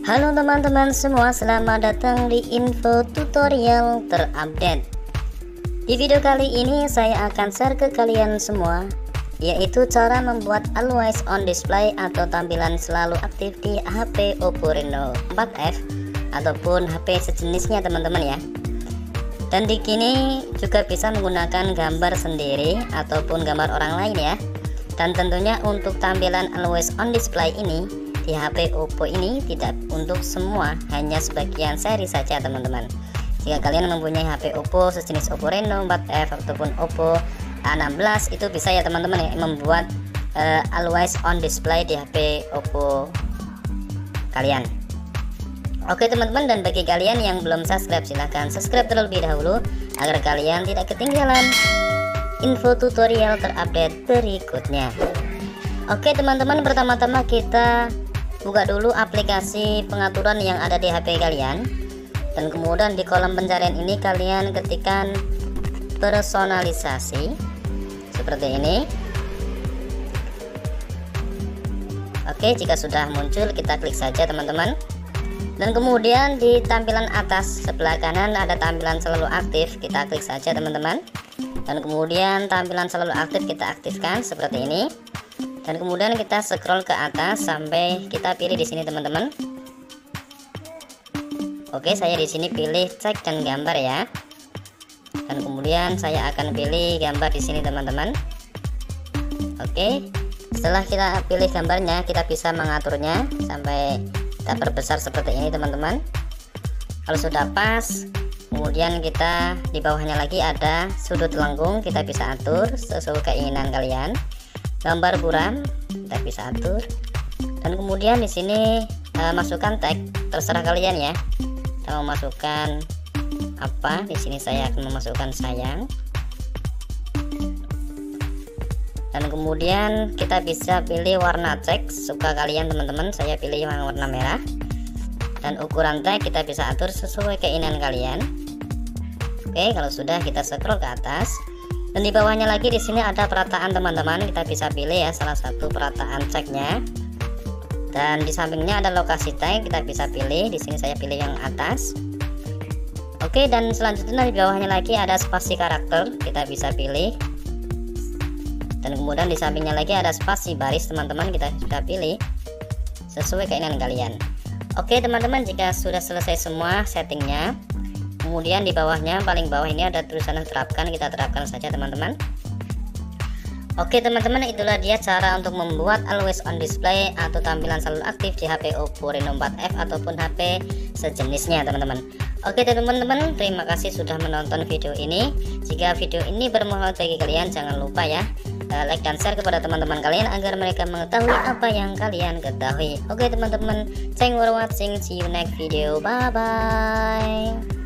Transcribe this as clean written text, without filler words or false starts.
Halo teman-teman semua, selamat datang di info tutorial terupdate. Di video kali ini saya akan share ke kalian semua, yaitu cara membuat always on display atau tampilan selalu aktif di HP Oppo Reno 4F ataupun HP sejenisnya teman-teman ya. Dan di sini juga bisa menggunakan gambar sendiri ataupun gambar orang lain ya. Dan tentunya untuk tampilan always on display ini di HP Oppo ini tidak untuk semua, hanya sebagian seri saja teman-teman. Jika kalian mempunyai HP Oppo sejenis Oppo Reno 4F ataupun Oppo A16, itu bisa ya teman-teman ya, membuat always on display di HP Oppo kalian. Oke teman-teman, dan bagi kalian yang belum subscribe, silahkan subscribe terlebih dahulu agar kalian tidak ketinggalan info tutorial terupdate berikutnya. Oke teman-teman, pertama-tama kita buka dulu aplikasi pengaturan yang ada di HP kalian, dan kemudian di kolom pencarian ini kalian ketikkan personalisasi seperti ini. Oke, jika sudah muncul kita klik saja teman-teman, dan kemudian di tampilan atas sebelah kanan ada tampilan selalu aktif, kita klik saja teman-teman, dan kemudian tampilan selalu aktif kita aktifkan seperti ini. Dan kemudian kita scroll ke atas sampai kita pilih di sini teman-teman. Oke, saya di sini pilih cek dan gambar ya. Dan kemudian saya akan pilih gambar di sini teman-teman. Oke, setelah kita pilih gambarnya, kita bisa mengaturnya sampai kita perbesar seperti ini teman-teman. Kalau sudah pas, kemudian kita di bawahnya lagi ada sudut lengkung, kita bisa atur sesuai keinginan kalian. Gambar buram kita bisa atur, dan kemudian di sini masukkan tag, terserah kalian ya. Kita mau masukkan apa? Di sini saya akan memasukkan sayang, dan kemudian kita bisa pilih warna tag suka kalian teman-teman. Saya pilih yang warna merah, dan ukuran tag kita bisa atur sesuai keinginan kalian. Oke, kalau sudah kita scroll ke atas. Dan di bawahnya lagi di sini ada perataan teman-teman, kita bisa pilih ya salah satu perataan tagnya. Dan di sampingnya ada lokasi tag, kita bisa pilih. Di sini saya pilih yang atas. Oke, dan selanjutnya di bawahnya lagi ada spasi karakter, kita bisa pilih. Dan kemudian di sampingnya lagi ada spasi baris teman-teman, kita bisa pilih sesuai keinginan kalian. Oke teman-teman, jika sudah selesai semua settingnya, kemudian di bawahnya paling bawah ini ada tulisan terapkan, kita terapkan saja teman-teman. Oke teman-teman, itulah dia cara untuk membuat always on display atau tampilan selalu aktif di HP Oppo Reno 4F ataupun HP sejenisnya teman-teman. Oke teman-teman, terima kasih sudah menonton video ini. Jika video ini bermanfaat bagi kalian, jangan lupa ya like dan share kepada teman-teman kalian agar mereka mengetahui apa yang kalian ketahui. Oke teman-teman, thanks for watching, see you next video, bye bye.